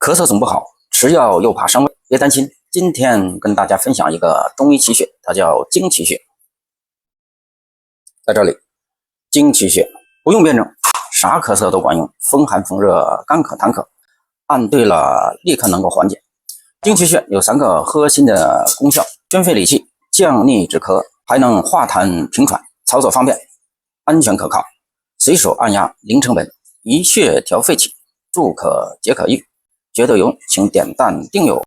咳嗽总不好，吃药又怕伤胃，别担心。今天跟大家分享一个中医奇穴，它叫经奇穴。在这里，经奇穴不用辩证，啥咳嗽都管用，风寒风热、干咳痰咳，按对了立刻能够缓解。经奇穴有3个核心的功效：宣肺理气、降逆止咳，还能化痰平喘，操作方便，安全可靠，随手按压零成本，一穴调肺气，助咳解渴郁。觉得有用，请点赞订阅我。